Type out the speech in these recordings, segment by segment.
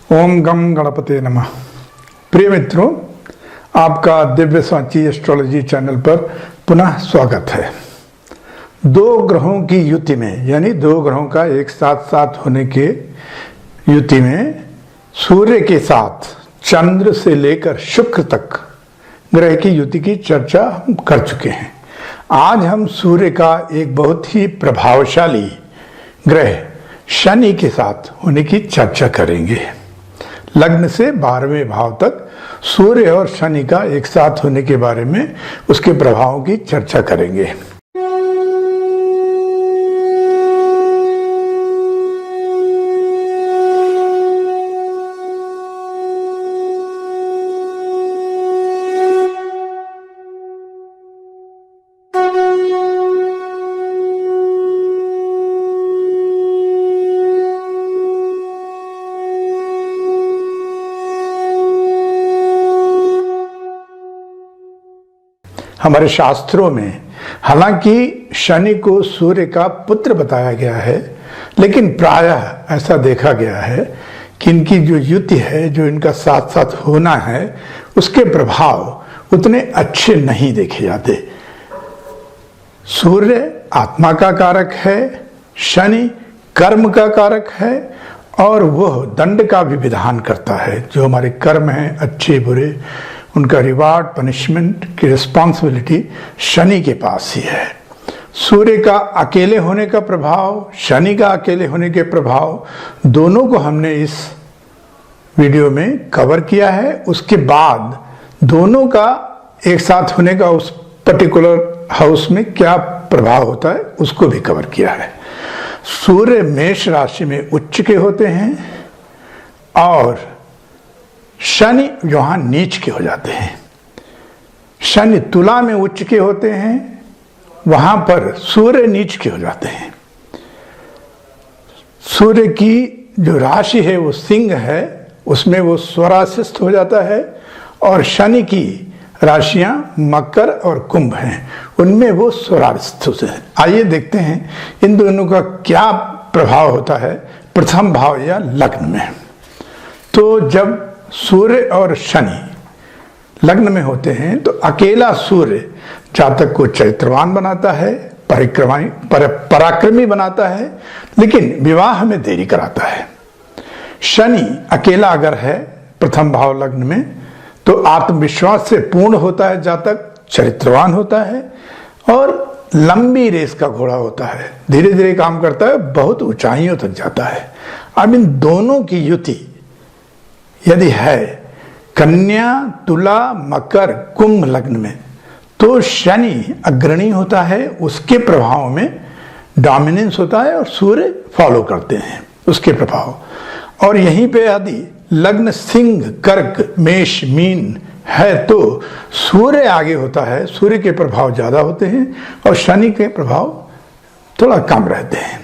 ओम गम गणपते नमः। प्रिय मित्रों, आपका दिव्य सांची एस्ट्रोलॉजी चैनल पर पुनः स्वागत है। दो ग्रहों की युति में, यानी दो ग्रहों का एक साथ साथ होने के युति में सूर्य के साथ चंद्र से लेकर शुक्र तक ग्रह की युति की चर्चा हम कर चुके हैं। आज हम सूर्य का एक बहुत ही प्रभावशाली ग्रह शनि के साथ होने की चर्चा करेंगे। लग्न से 12वें भाव तक सूर्य और शनि का एक साथ होने के बारे में, उसके प्रभावों की चर्चा करेंगे। हमारे शास्त्रों में हालांकि शनि को सूर्य का पुत्र बताया गया है, लेकिन प्रायः ऐसा देखा गया है कि इनकी जो युति है, जो इनका साथ साथ होना है, उसके प्रभाव उतने अच्छे नहीं देखे जाते। सूर्य आत्मा का कारक है, शनि कर्म का कारक है और वह दंड का भी विधान करता है। जो हमारे कर्म हैं, अच्छे बुरे, उनका रिवार्ड पनिशमेंट की रिस्पॉन्सिबिलिटी शनि के पास ही है। सूर्य का अकेले होने का प्रभाव, शनि का अकेले होने के प्रभाव, दोनों को हमने इस वीडियो में कवर किया है। उसके बाद दोनों का एक साथ होने का उस पर्टिकुलर हाउस में क्या प्रभाव होता है, उसको भी कवर किया है। सूर्य मेष राशि में उच्च के होते हैं और शनि वहां नीच के हो जाते हैं। शनि तुला में उच्च के होते हैं, वहां पर सूर्य नीच के हो जाते हैं। सूर्य की जो राशि है वो सिंह है, उसमें वो स्वराशिस्थ हो जाता है, और शनि की राशियां मकर और कुंभ हैं, उनमें वो स्वराशिस्थ होते हैं। आइए देखते हैं इन दोनों का क्या प्रभाव होता है प्रथम भाव या लग्न में। तो जब सूर्य और शनि लग्न में होते हैं तो अकेला सूर्य जातक को चरित्रवान बनाता है, पराक्रमी बनाता है, लेकिन विवाह में देरी कराता है। शनि अकेला अगर है प्रथम भाव लग्न में तो आत्मविश्वास से पूर्ण होता है जातक, चरित्रवान होता है और लंबी रेस का घोड़ा होता है, धीरे धीरे काम करता है, बहुत ऊंचाइयों तक जाता है। अब इन दोनों की युति यदि है कन्या, तुला, मकर, कुंभ लग्न में, तो शनि अग्रणी होता है, उसके प्रभाव में डोमिनेंस होता है और सूर्य फॉलो करते हैं उसके प्रभाव। और यहीं पे यदि लग्न सिंह, कर्क, मेष, मीन है तो सूर्य आगे होता है, सूर्य के प्रभाव ज्यादा होते हैं और शनि के प्रभाव थोड़ा कम रहते हैं।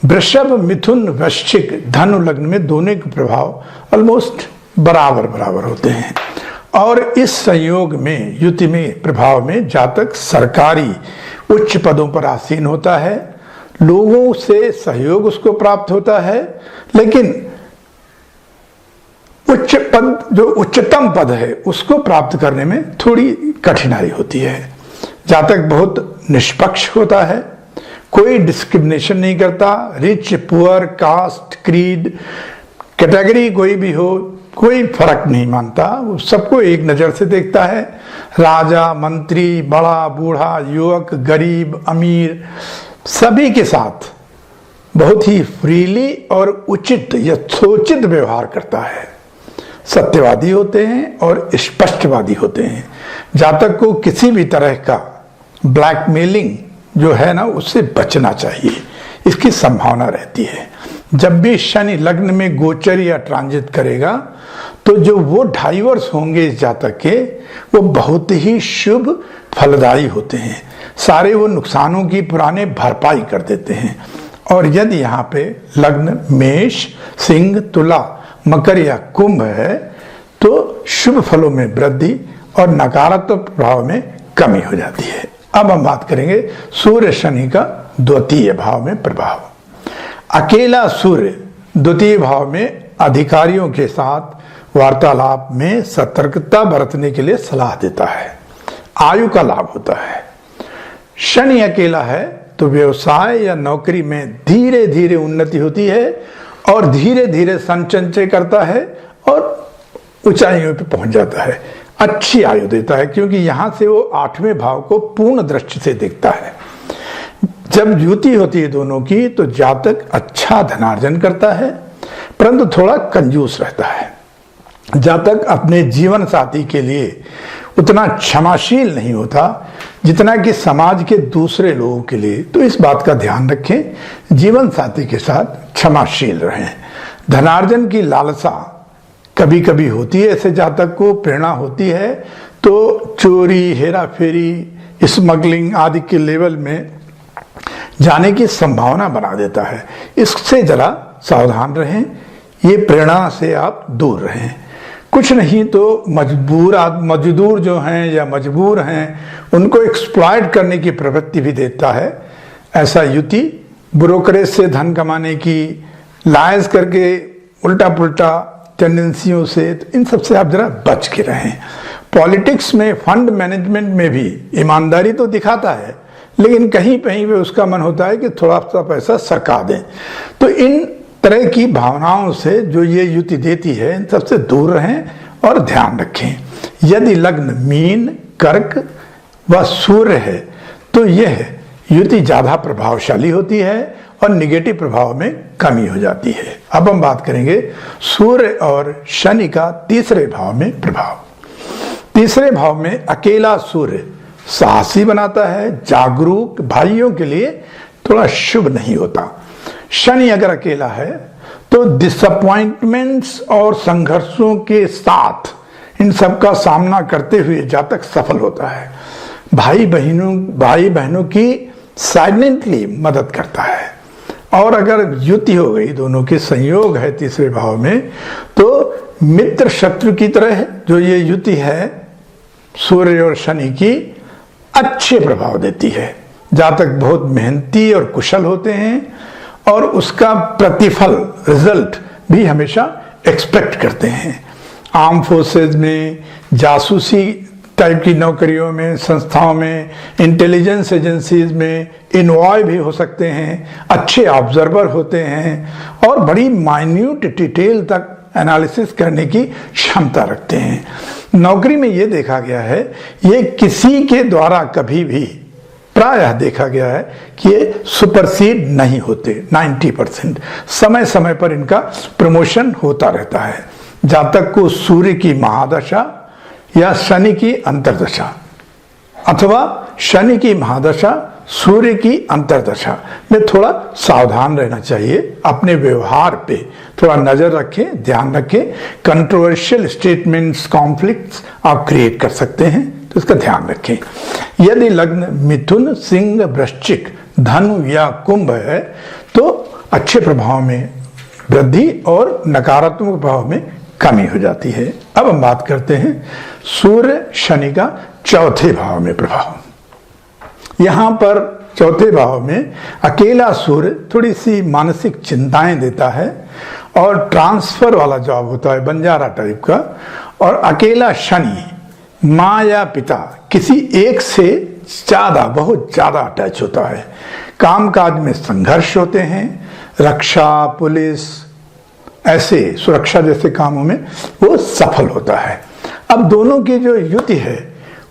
वृषभ, मिथुन, वृश्चिक, धनु लग्न में दोनों के प्रभाव ऑलमोस्ट बराबर होते हैं। और इस संयोग में, युति में, प्रभाव में जातक सरकारी उच्च पदों पर आसीन होता है, लोगों से सहयोग उसको प्राप्त होता है, लेकिन उच्च पद, जो उच्चतम पद है, उसको प्राप्त करने में थोड़ी कठिनाई होती है। जातक बहुत निष्पक्ष होता है, कोई डिस्क्रिमिनेशन नहीं करता, rich, poor, caste, creed, category कोई भी हो, कोई फर्क नहीं मानता, वो सबको एक नजर से देखता है। राजा, मंत्री, बड़ा, बूढ़ा, युवक, गरीब, अमीर, सभी के साथ बहुत ही फ्रीली और उचित यथोचित व्यवहार करता है। सत्यवादी होते हैं और स्पष्टवादी होते हैं। जातक को किसी भी तरह का ब्लैकमेलिंग जो है ना, उससे बचना चाहिए, इसकी संभावना रहती है। जब भी शनि लग्न में गोचर या ट्रांजिट करेगा तो जो वो 2.5 वर्ष होंगे इस जातक के, वो बहुत ही शुभ फलदायी होते हैं। सारे वो नुकसानों की पुराने भरपाई कर देते हैं। और यदि यहाँ पे लग्न मेष, सिंह, तुला, मकर या कुंभ है तो शुभ फलों में वृद्धि और नकारात्मक प्रभाव में कमी हो जाती है। अब हम बात करेंगे सूर्य शनि का द्वितीय भाव में प्रभाव। अकेला सूर्य द्वितीय भाव में अधिकारियों के साथ वार्तालाप में सतर्कता बरतने के लिए सलाह देता है। आयु का लाभ होता है। शनि अकेला है तो व्यवसाय या नौकरी में धीरे धीरे उन्नति होती है और धीरे धीरे संचय करता है और ऊंचाइयों पे पहुंच जाता है। अच्छी आयु देता है क्योंकि यहां से वो 8वें भाव को पूर्ण दृष्टि से देखता है। जब युति होती है दोनों की तो जातक अच्छा धनार्जन करता है परंतु थोड़ा कंजूस रहता है। जातक अपने जीवन साथी के लिए उतना क्षमाशील नहीं होता जितना कि समाज के दूसरे लोगों के लिए। तो इस बात का ध्यान रखें, जीवन साथी के साथ क्षमाशील रहें। धनार्जन की लालसा कभी कभी होती है, ऐसे जातक को प्रेरणा होती है तो चोरी, हेरा फेरी, स्मगलिंग आदि के लेवल में जाने की संभावना बना देता है। इससे जरा सावधान रहें, ये प्रेरणा से आप दूर रहें। कुछ नहीं तो मजदूर जो हैं या मजबूर हैं उनको एक्सप्लॉइट करने की प्रवृत्ति भी देता है। ऐसा युति ब्रोकरेज से धन कमाने की, लायंस करके उल्टा पुल्टा टेंडेंसियों से, इन सब से आप जरा बच के रहें। पॉलिटिक्स में, फंड मैनेजमेंट में भी ईमानदारी तो दिखाता है लेकिन कहीं कहीं पे उसका मन होता है कि थोड़ा सा पैसा सरका दें। तो इन तरह की भावनाओं से जो ये युति देती है इन सबसे दूर रहें और ध्यान रखें। यदि लग्न मीन, कर्क व सूर्य है तो यह युति ज्यादा प्रभावशाली होती है और निगेटिव प्रभाव में कमी हो जाती है। अब हम बात करेंगे सूर्य और शनि का तीसरे भाव में प्रभाव। तीसरे भाव में अकेला सूर्य साहसी बनाता है, जागरूक, भाइयों के लिए थोड़ा शुभ नहीं होता। शनि अगर अकेला है तो डिसअपॉइंटमेंट्स और संघर्षों के साथ इन सब का सामना करते हुए जातक सफल होता है। भाई बहनों की साइलेंटली मदद करता है। और अगर युति हो गई, दोनों के संयोग है तीसरे भाव में, तो मित्र शत्रु की तरह है जो ये युति है सूर्य और शनि की, अच्छे प्रभाव देती है। जातक बहुत मेहनती और कुशल होते हैं और उसका प्रतिफल, रिजल्ट भी हमेशा एक्सपेक्ट करते हैं। आर्म फोर्सेज में, जासूसी टाइप की नौकरियों में, संस्थाओं में, इंटेलिजेंस एजेंसीज में इन्वॉल्व भी हो सकते हैं, अच्छे ऑब्जर्वर होते हैं और बड़ी माइन्यूट डिटेल तक एनालिसिस करने की क्षमता रखते हैं। नौकरी में ये देखा गया है, ये किसी के द्वारा कभी भी प्रायः देखा गया है कि ये सुपरसीड नहीं होते। 90% समय समय पर इनका प्रमोशन होता रहता है। जातक को सूर्य की महादशा या शनि की अंतर्दशा अथवा शनि की महादशा सूर्य की अंतर्दशा में थोड़ा सावधान रहना चाहिए। अपने व्यवहार पे थोड़ा नजर रखें, ध्यान रखें। कंट्रोवर्शियल स्टेटमेंट्स, कॉन्फ्लिक्ट्स आप क्रिएट कर सकते हैं, तो इसका ध्यान रखें। यदि लग्न मिथुन, सिंह, वृश्चिक, धनु या कुंभ है तो अच्छे प्रभाव में वृद्धि और नकारात्मक प्रभाव में कमी हो जाती है। अब हम बात करते हैं सूर्य शनि का चौथे भाव में प्रभाव। यहां पर चौथे भाव में अकेला सूर्य थोड़ी सी मानसिक चिंताएं देता है और ट्रांसफर वाला जॉब होता है, बंजारा टाइप का। और अकेला शनि माँ या पिता, किसी एक से ज्यादा, बहुत ज्यादा अटैच होता है। कामकाज में संघर्ष होते हैं, रक्षा, पुलिस, ऐसे सुरक्षा जैसे कामों में वो सफल होता है। अब दोनों की जो युति है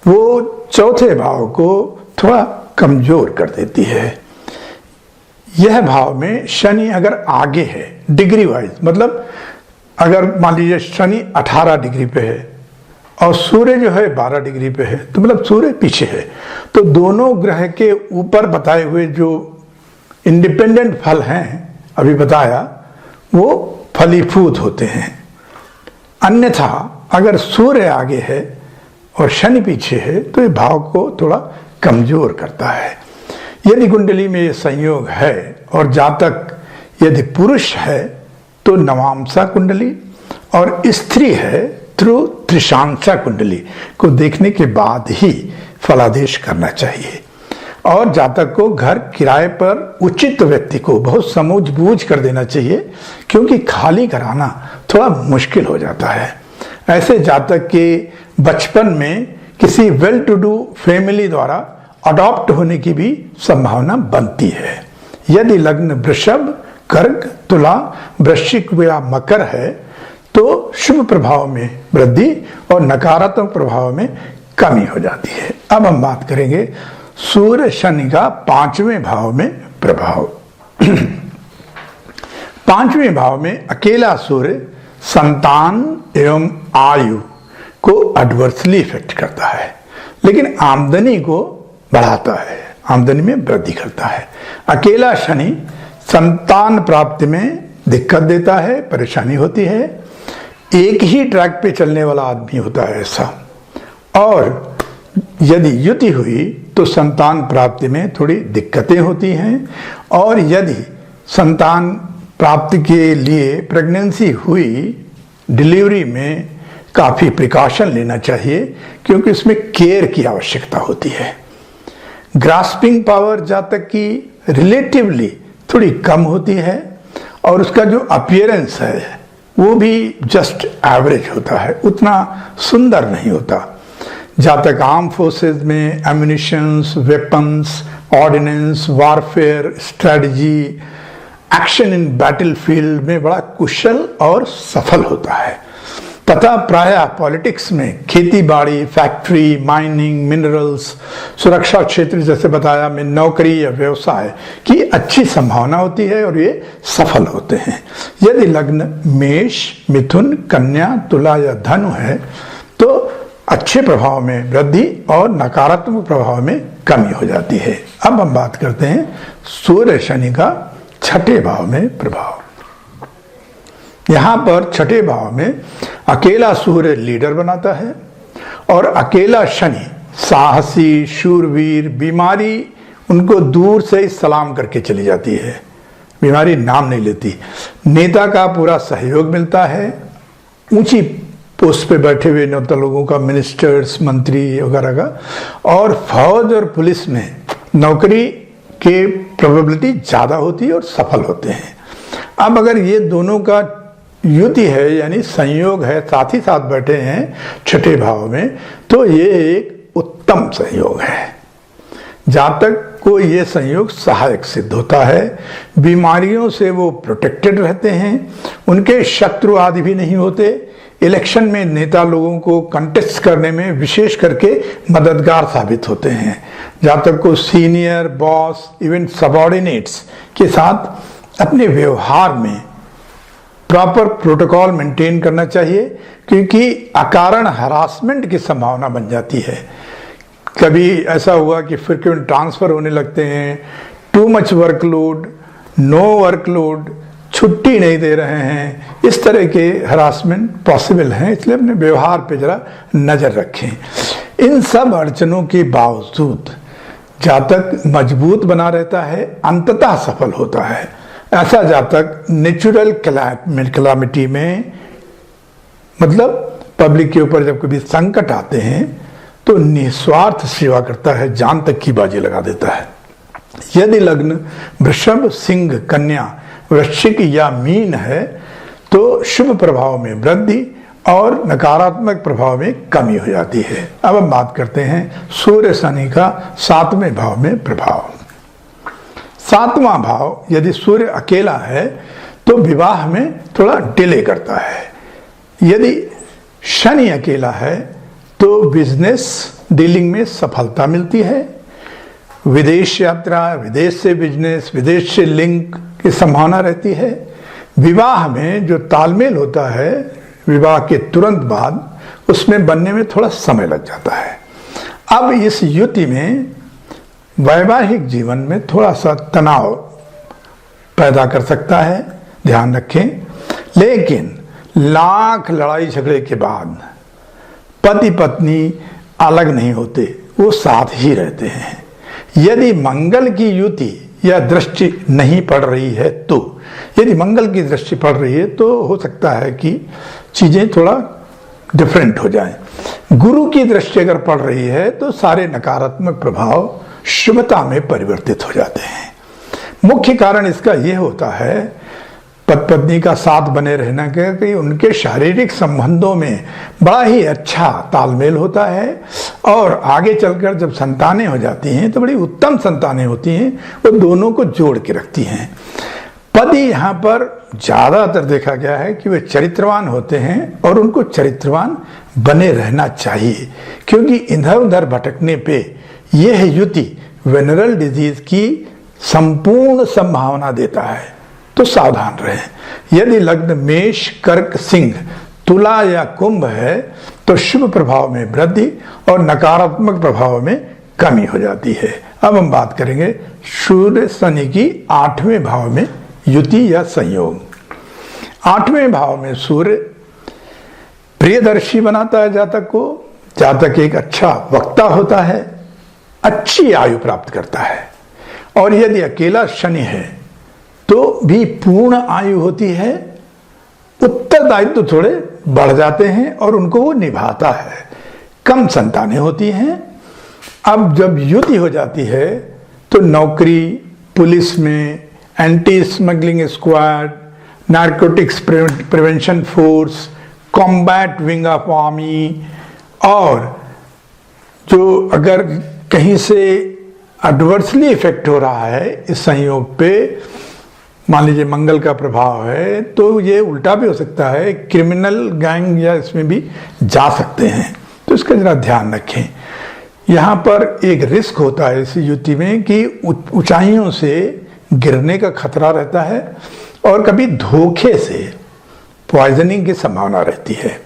वो चौथे भाव को थोड़ा कमजोर कर देती है। यह भाव में शनि अगर आगे है डिग्री वाइज, मतलब अगर मान लीजिए शनि 18 डिग्री पे है और सूर्य जो है 12 डिग्री पे है, तो मतलब सूर्य पीछे है, तो दोनों ग्रह के ऊपर बताए हुए जो इंडिपेंडेंट फल हैं अभी बताया वो फलीभूत होते हैं। अन्यथा अगर सूर्य आगे है और शनि पीछे है तो ये भाव को थोड़ा कमजोर करता है। यदि कुंडली में ये संयोग है और जातक यदि पुरुष है तो नवांशा कुंडली और स्त्री है थ्रू त्रिशांशा कुंडली को देखने के बाद ही फलादेश करना चाहिए। और जातक को घर किराए पर उचित व्यक्ति को बहुत समझ बूझ कर देना चाहिए, क्योंकि खाली कराना थोड़ा मुश्किल हो जाता है। ऐसे जातक के बचपन में किसी वेल टू डू फैमिली द्वारा अडॉप्ट होने की भी संभावना बनती है। यदि लग्न वृषभ, कर्क, तुला, वृश्चिक या मकर है तो शुभ प्रभाव में वृद्धि और नकारात्मक प्रभाव में कमी हो जाती है। अब हम बात करेंगे सूर्य शनि का 5वें भाव में प्रभाव। 5वें भाव में अकेला सूर्य संतान एवं आयु को एडवर्सली इफेक्ट करता है, लेकिन आमदनी को बढ़ाता है, आमदनी में वृद्धि करता है। अकेला शनि संतान प्राप्ति में दिक्कत देता है, परेशानी होती है। एक ही ट्रैक पे चलने वाला आदमी होता है ऐसा। और यदि युति हुई तो संतान प्राप्ति में थोड़ी दिक्कतें होती हैं, और यदि संतान प्राप्ति के लिए प्रेगनेंसी हुई, डिलीवरी में काफ़ी प्रिकॉशन लेना चाहिए क्योंकि इसमें केयर की आवश्यकता होती है। ग्रास्पिंग पावर जातक की रिलेटिवली थोड़ी कम होती है, और उसका जो अपीयरेंस है वो भी जस्ट एवरेज होता है, उतना सुंदर नहीं होता। जातक आर्म फोर्सेस में ammunitions, weapons, ordnance, warfare, strategy, action in battlefield में बड़ा कुशल और सफल होता है, तथा प्रायः पॉलिटिक्स में खेती बाड़ी, फैक्ट्री, माइनिंग, मिनरल्स, सुरक्षा क्षेत्र जैसे बताया में नौकरी या व्यवसाय की अच्छी संभावना होती है और ये सफल होते हैं। यदि लग्न मेष, मिथुन, कन्या, तुला या धनु है तो अच्छे प्रभाव में वृद्धि और नकारात्मक प्रभाव में कमी हो जाती है। अब हम बात करते हैं सूर्य शनि का 6ठे भाव में प्रभाव। यहां पर 6ठे भाव में अकेला सूर्य लीडर बनाता है, और अकेला शनि साहसी, शूरवीर, बीमारी उनको दूर से ही सलाम करके चली जाती है, बीमारी नाम नहीं लेती। नेता का पूरा सहयोग मिलता है, ऊंची पोस्ट पे बैठे हुए नेता लोगों का, मिनिस्टर्स, मंत्री वगैरह का। और फौज और पुलिस में नौकरी के प्रोबेबिलिटी ज़्यादा होती है और सफल होते हैं। अब अगर ये दोनों का युति है यानी संयोग है, साथ ही साथ बैठे हैं 6ठे भाव में, तो ये एक उत्तम संयोग है। जातक को ये संयोग सहायक सिद्ध होता है। बीमारियों से वो प्रोटेक्टेड रहते हैं, उनके शत्रु आदि भी नहीं होते। इलेक्शन में नेता लोगों को कंटेस्ट करने में विशेष करके मददगार साबित होते हैं। जातक को सीनियर, बॉस, इवन सबऑर्डिनेट्स के साथ अपने व्यवहार में प्रॉपर प्रोटोकॉल मेंटेन करना चाहिए, क्योंकि अकारण हरासमेंट की संभावना बन जाती है। कभी ऐसा हुआ कि फ्रीक्वेंट ट्रांसफर होने लगते हैं, too much workload, no workload, छुट्टी नहीं दे रहे हैं, इस तरह के हरासमेंट पॉसिबल हैं। इसलिए अपने व्यवहार पे जरा नजर रखें। इन सब अड़चनों के बावजूद जातक मजबूत बना रहता है, अंततः सफल होता है। ऐसा जातक नेचुरल कैलामिटी में, मतलब पब्लिक के ऊपर जब कभी संकट आते हैं तो निस्वार्थ सेवा करता है, जान तक की बाजी लगा देता है। यदि लग्न वृषभ, सिंह, कन्या, वृश्चिक या मीन है तो शुभ प्रभाव में वृद्धि और नकारात्मक प्रभाव में कमी हो जाती है। अब हम बात करते हैं सूर्य शनि का 7वें भाव में प्रभाव। 7वां भाव यदि सूर्य अकेला है तो विवाह में थोड़ा डिले करता है। यदि शनि अकेला है तो बिजनेस डीलिंग में सफलता मिलती है। विदेश यात्रा, विदेश से बिजनेस, विदेश से लिंक की संभावना रहती है। विवाह में जो तालमेल होता है विवाह के तुरंत बाद, उसमें बनने में थोड़ा समय लग जाता है। अब इस युति में वैवाहिक जीवन में थोड़ा सा तनाव पैदा कर सकता है, ध्यान रखें। लेकिन लाख लड़ाई झगड़े के बाद पति पत्नी अलग नहीं होते, वो साथ ही रहते हैं। यदि मंगल की युति या दृष्टि नहीं पड़ रही है तो, यदि मंगल की दृष्टि पड़ रही है तो हो सकता है कि चीजें थोड़ा डिफरेंट हो जाएं। गुरु की दृष्टि अगर पड़ रही है तो सारे नकारात्मक प्रभाव शुभता में परिवर्तित हो जाते हैं। मुख्य कारण इसका यह होता है पति पत्नी का साथ बने रहना कि उनके शारीरिक संबंधों में बड़ा ही अच्छा तालमेल होता है, और आगे चलकर जब संतानें हो जाती हैं तो बड़ी उत्तम संतानें होती हैं, वो दोनों को जोड़ के रखती हैं। पति यहाँ पर ज्यादातर देखा गया है कि वे चरित्रवान होते हैं और उनको चरित्रवान बने रहना चाहिए, क्योंकि इधर उधर भटकने पे यह युति वेनरल डिजीज की संपूर्ण संभावना देता है। तो सावधान रहें। यदि लग्न मेष, कर्क, सिंह, तुला या कुंभ है तो शुभ प्रभाव में वृद्धि और नकारात्मक प्रभाव में कमी हो जाती है। अब हम बात करेंगे सूर्य शनि की 8वें भाव में युति या संयोग। 8वें भाव में सूर्य प्रियदर्शी बनाता है जातक को। जातक एक अच्छा वक्ता होता है, अच्छी आयु प्राप्त करता है, और यदि अकेला शनि है तो भी पूर्ण आयु होती है। उत्तरदायित्व तो थोड़े बढ़ जाते हैं और उनको वो निभाता है। कम संतानें होती हैं। अब जब युति हो जाती है तो नौकरी, पुलिस में, anti smuggling squad, narcotics prevention force, combat wing of army, और जो अगर कहीं से एडवर्सली इफेक्ट हो रहा है इस संयोग पे, मान लीजिए मंगल का प्रभाव है, तो ये उल्टा भी हो सकता है, क्रिमिनल गैंग या इसमें भी जा सकते हैं। तो इसका जरा ध्यान रखें। यहाँ पर एक रिस्क होता है इस युति में कि ऊंचाइयों से गिरने का खतरा रहता है, और कभी धोखे से पॉइजनिंग की संभावना रहती है।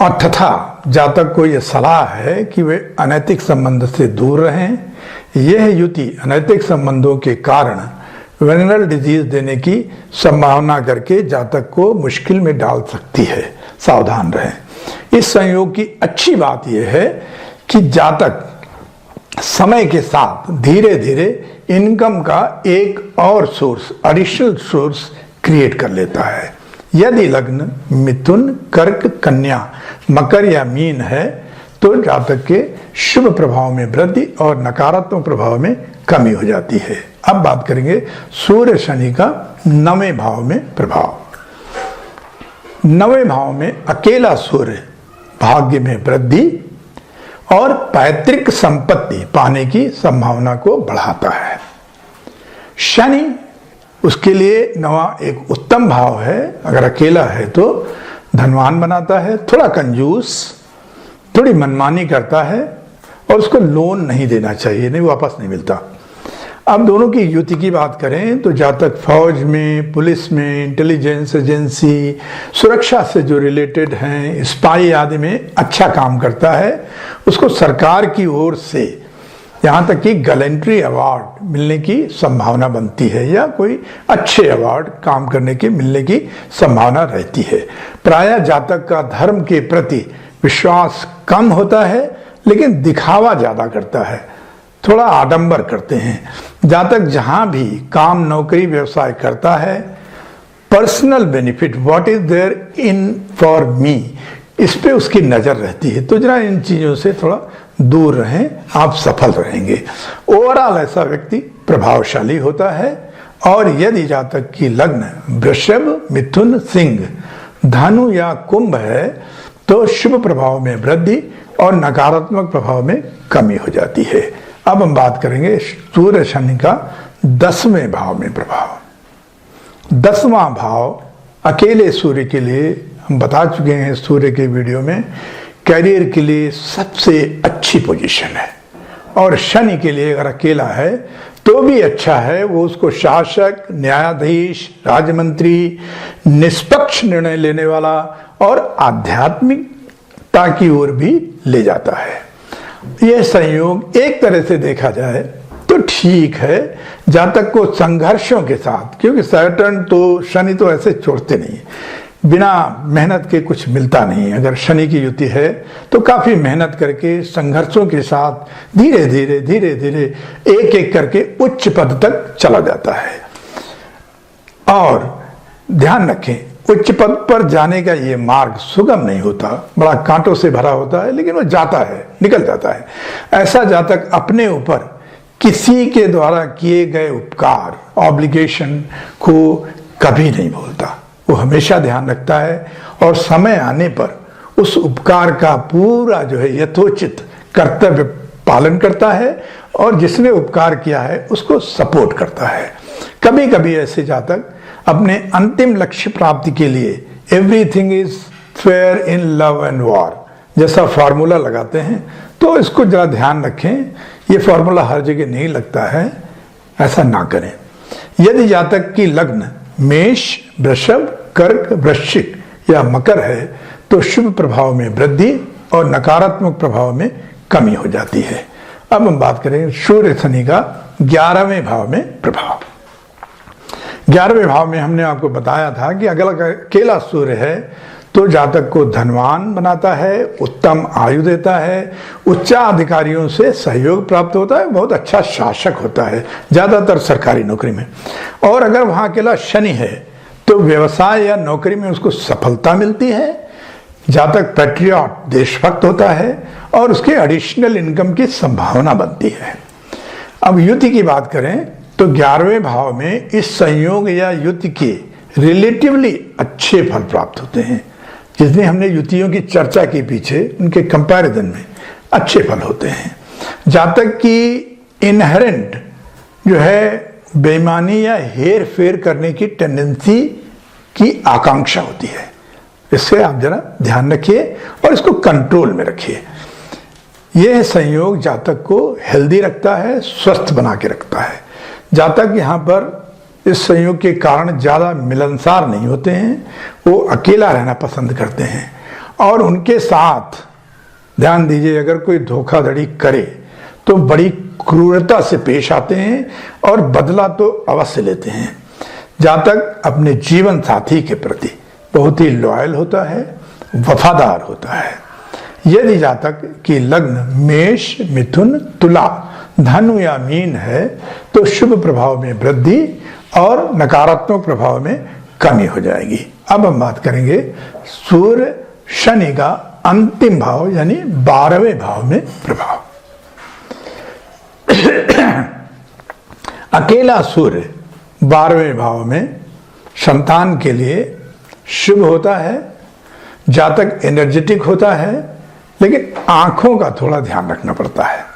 और तथा जातक को यह सलाह है कि वे अनैतिक संबंध से दूर रहें। यह युति अनैतिक संबंधों के कारण वेनरल डिजीज देने की संभावना करके जातक को मुश्किल में डाल सकती है। सावधान रहें। इस संयोग की अच्छी बात यह है कि जातक समय के साथ धीरे धीरे इनकम का एक और सोर्स, एडिशनल सोर्स क्रिएट कर लेता है। यदि लग्न मिथुन, कर्क, कन्या, मकर या मीन है तो जातक के शुभ प्रभाव में वृद्धि और नकारात्मक प्रभाव में कमी हो जाती है। अब बात करेंगे सूर्य शनि का 9वें भाव में प्रभाव। 9वें भाव में अकेला सूर्य भाग्य में वृद्धि और पैतृक संपत्ति पाने की संभावना को बढ़ाता है। शनि उसके लिए 9वां एक उत्तम भाव है। अगर अकेला है तो धनवान बनाता है, थोड़ा कंजूस, थोड़ी मनमानी करता है, और उसको लोन नहीं देना चाहिए, नहीं वापस नहीं मिलता। अब दोनों की युति की बात करें तो जातक फौज में, पुलिस में, इंटेलिजेंस एजेंसी, सुरक्षा से जो रिलेटेड हैं, स्पाई आदि में अच्छा काम करता है। उसको सरकार की ओर से यहाँ तक कि गैलेंट्री अवार्ड मिलने की संभावना बनती है, या कोई अच्छे अवार्ड काम करने के मिलने की संभावना रहती है। प्रायः जातक का धर्म के प्रति विश्वास कम होता है, लेकिन दिखावा ज्यादा करता है, थोड़ा आडंबर करते हैं। जातक जहां भी काम, नौकरी, व्यवसाय करता है, personal benefit, what is there in for me, इस पे उसकी नजर रहती है। तो जरा इन चीजों से थोड़ा दूर रहें, आप सफल रहेंगे। ओवरऑल ऐसा व्यक्ति प्रभावशाली होता है। और यदि जातक की लग्न वृषभ, मिथुन, सिंह, धनु या कुंभ है तो शुभ प्रभाव में वृद्धि और नकारात्मक प्रभाव में कमी हो जाती है। अब हम बात करेंगे सूर्य शनि का 10वें भाव में प्रभाव। 10वां भाव अकेले सूर्य के लिए हम बता चुके हैं सूर्य के वीडियो में, कैरियर के लिए सबसे अच्छी पोजीशन है। और शनि के लिए अगर अकेला है तो भी अच्छा है, वो उसको शासक, न्यायाधीश, राज्यमंत्री, निष्पक्ष निर्णय लेने वाला और आध्यात्मिकता की ओर भी ले जाता है। यह संयोग एक तरह से देखा जाए तो ठीक है जातक को संघर्षों के साथ, क्योंकि सैटर्न तो, शनि तो ऐसे छोड़ते नहीं, बिना मेहनत के कुछ मिलता नहीं। अगर शनि की युति है तो काफी मेहनत करके संघर्षों के साथ धीरे धीरे धीरे धीरे एक एक करके उच्च पद तक चला जाता है। और ध्यान रखें, उच्च पद पर जाने का ये मार्ग सुगम नहीं होता, बड़ा कांटों से भरा होता है, लेकिन वो जाता है, निकल जाता है। ऐसा जातक अपने ऊपर किसी के द्वारा किए गए उपकार, ऑब्लिगेशन को कभी नहीं भूलता, वो हमेशा ध्यान रखता है और समय आने पर उस उपकार का पूरा जो है यथोचित कर्तव्य पालन करता है और जिसने उपकार किया है उसको सपोर्ट करता है। कभी कभी ऐसे जातक अपने अंतिम लक्ष्य प्राप्ति के लिए everything is fair in love and war जैसा फॉर्मूला लगाते हैं, तो इसको जरा ध्यान रखें, ये फॉर्मूला हर जगह नहीं लगता है, ऐसा ना करें। यदि जातक की लग्न मेष, वृषभ, कर्क, वृश्चिक या मकर है तो शुभ प्रभाव में वृद्धि और नकारात्मक प्रभाव में कमी हो जाती है। अब हम बात करें सूर्य शनि का 11वें भाव में प्रभाव। 11वें भाव में हमने आपको बताया था कि अगर अकेला सूर्य है तो जातक को धनवान बनाता है, उत्तम आयु देता है, उच्चाधिकारियों से सहयोग प्राप्त होता है, बहुत अच्छा शासक होता है ज्यादातर सरकारी नौकरी में। और अगर वहां अकेला शनि है तो व्यवसाय या नौकरी में उसको सफलता मिलती है, जातक पैट्रियट देशभक्त होता है और उसके एडिशनल इनकम की संभावना बनती है। अब युति की बात करें तो 11वें भाव में इस संयोग या युति के रिलेटिवली अच्छे फल प्राप्त होते हैं। जितनी हमने युतियों की चर्चा की पीछे उनके कंपैरिजन में अच्छे फल होते हैं। जातक की इनहेरेंट जो है बेईमानी या हेर फेर करने की टेंडेंसी की आकांक्षा होती है, इससे आप जरा ध्यान रखिए और इसको कंट्रोल में रखिए। यह संयोग जातक को हेल्दी रखता है, स्वस्थ बना के रखता है। जातक यहाँ पर इस संयोग के कारण ज्यादा मिलनसार नहीं होते हैं, वो अकेला रहना पसंद करते हैं और उनके साथ ध्यान दीजिए अगर कोई धोखाधड़ी करे तो बड़ी क्रूरता से पेश आते हैं और बदला तो अवश्य लेते हैं। जातक अपने जीवन साथी के प्रति बहुत ही लॉयल होता है, वफादार होता है। यदि जातक की लग्न मेष, मिथुन, तुला, धनु या मीन है तो शुभ प्रभाव में वृद्धि और नकारात्मक प्रभाव में कमी हो जाएगी। अब हम बात करेंगे सूर्य शनि का अंतिम भाव यानी 12वें भाव में प्रभाव। अकेला सूर्य 12वें भाव में संतान के लिए शुभ होता है, जातक एनर्जेटिक होता है, लेकिन आंखों का थोड़ा ध्यान रखना पड़ता है।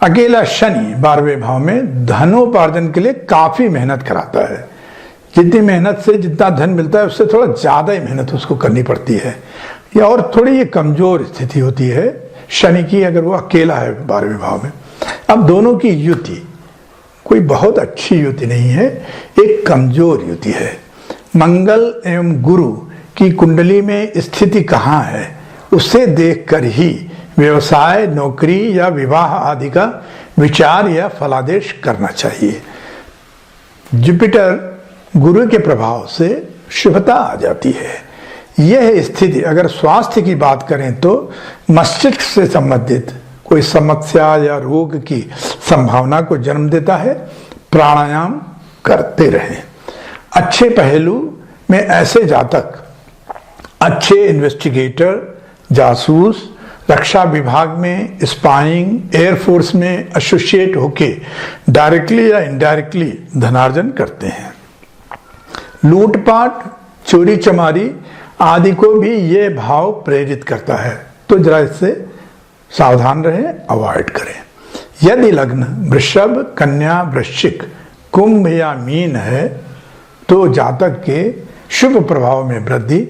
अकेला शनि 12वें भाव में धनोपार्जन के लिए काफी मेहनत कराता है। जितनी मेहनत से जितना धन मिलता है उससे थोड़ा ज्यादा ही मेहनत उसको करनी पड़ती है, या और थोड़ी ये कमजोर स्थिति होती है शनि की अगर वो अकेला है 12वें भाव में। अब दोनों की युति कोई बहुत अच्छी युति नहीं है, एक कमजोर युति है। मंगल एवं गुरु की कुंडली में स्थिति कहाँ है उसे देखकर ही व्यवसाय, नौकरी या विवाह आदि का विचार या फलादेश करना चाहिए। जुपिटर गुरु के प्रभाव से शुभता आ जाती है। यह स्थिति अगर स्वास्थ्य की बात करें तो मस्तिष्क से संबंधित कोई समस्या या रोग की संभावना को जन्म देता है। प्राणायाम करते रहें। अच्छे पहलू में ऐसे जातक अच्छे इन्वेस्टिगेटर, जासूस, रक्षा विभाग में स्पाइंग, एयरफोर्स में एसोसिएट होके डायरेक्टली या इनडायरेक्टली धनार्जन करते हैं। लूटपाट, चोरी चमारी आदि को भी ये भाव प्रेरित करता है, तो जरा इससे सावधान रहें, अवॉइड करें। यदि लग्न वृषभ, कन्या, वृश्चिक, कुंभ या मीन है तो जातक के शुभ प्रभाव में वृद्धि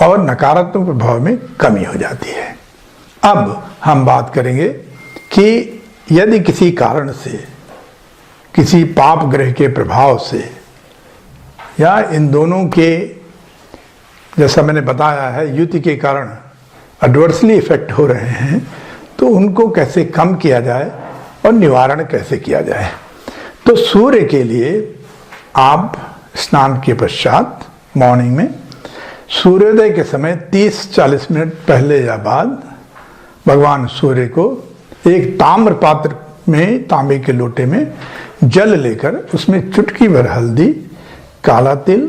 और नकारात्मक प्रभाव में कमी हो जाती है। अब हम बात करेंगे कि यदि किसी कारण से, किसी पाप ग्रह के प्रभाव से या इन दोनों के, जैसा मैंने बताया है, युति के कारण एडवर्सली इफेक्ट हो रहे हैं, तो उनको कैसे कम किया जाए और निवारण कैसे किया जाए। तो सूर्य के लिए आप स्नान के पश्चात मॉर्निंग में सूर्योदय के समय 30-40 मिनट पहले या बाद भगवान सूर्य को एक ताम्र पात्र में, तांबे के लोटे में जल लेकर उसमें चुटकी भर हल्दी, काला तिल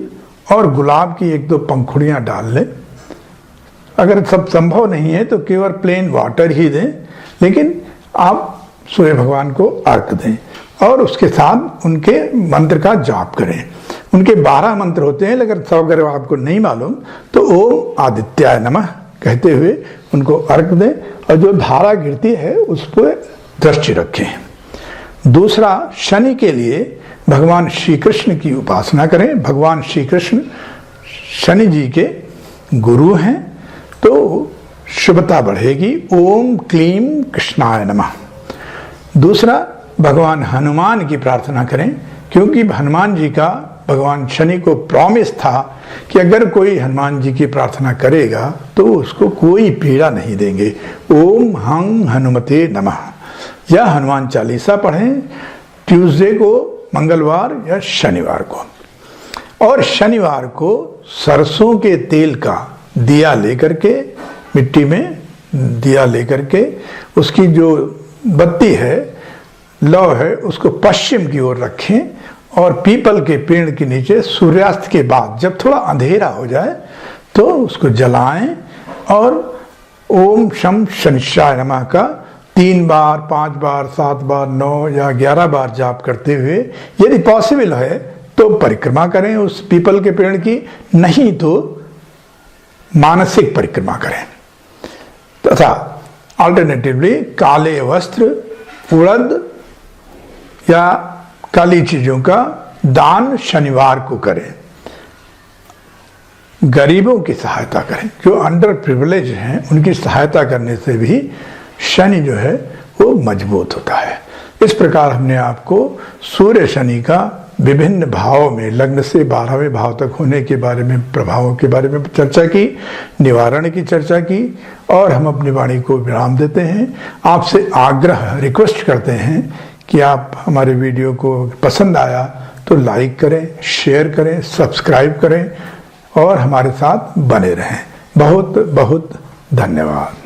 और गुलाब की 1-2 पंखुड़ियां डाल लें। अगर सब संभव नहीं है तो केवल प्लेन वाटर ही दें, लेकिन आप सूर्य भगवान को अर्घ दें और उसके साथ उनके मंत्र का जाप करें। उनके 12 मंत्र होते हैं, लेकिन सब अगर आपको नहीं मालूम तो ओम आदित्याय नमः कहते हुए उनको अर्घ दें और जो धारा गिरती है उस पर दृष्टि रखें। दूसरा, शनि के लिए भगवान श्री कृष्ण की उपासना करें। भगवान श्री कृष्ण शनि जी के गुरु हैं, तो शुभता बढ़ेगी। ओम क्लीम कृष्णाय नमः। दूसरा, भगवान हनुमान की प्रार्थना करें, क्योंकि हनुमान जी का भगवान शनि को प्रॉमिस था कि अगर कोई हनुमान जी की प्रार्थना करेगा तो उसको कोई पीड़ा नहीं देंगे। ओम हं हनुमते नमः। यह हनुमान चालीसा पढ़ें ट्यूसडे को, मंगलवार या शनिवार को। और शनिवार को सरसों के तेल का दिया लेकर के, मिट्टी में दिया लेकर के, उसकी जो बत्ती है, लौ है, उसको पश्चिम की ओर रखें और पीपल के पेड़ के नीचे सूर्यास्त के बाद जब थोड़ा अंधेरा हो जाए तो उसको जलाएं और ओम शम शनिश्चाय नमः का 3 बार, 5 बार, 7 बार, 9 या 11 बार जाप करते हुए, यदि पॉसिबल है तो परिक्रमा करें उस पीपल के पेड़ की, नहीं तो मानसिक परिक्रमा करें। तथा अल्टरनेटिवली काले वस्त्र, उड़द या काली चीजों का दान शनिवार को करें। गरीबों की सहायता करें, जो अंडर प्रिविलेज हैं उनकी सहायता करने से भी शनि जो है वो मजबूत होता है। इस प्रकार हमने आपको सूर्य शनि का विभिन्न भावों में, लग्न से 12वें भाव तक होने के बारे में, प्रभावों के बारे में चर्चा की, निवारण की चर्चा की, और हम अपनी वाणी को विराम देते हैं। आपसे आग्रह, रिक्वेस्ट करते हैं कि आप हमारे वीडियो को पसंद आया तो लाइक करें, शेयर करें, सब्सक्राइब करें और हमारे साथ बने रहें। बहुत बहुत धन्यवाद।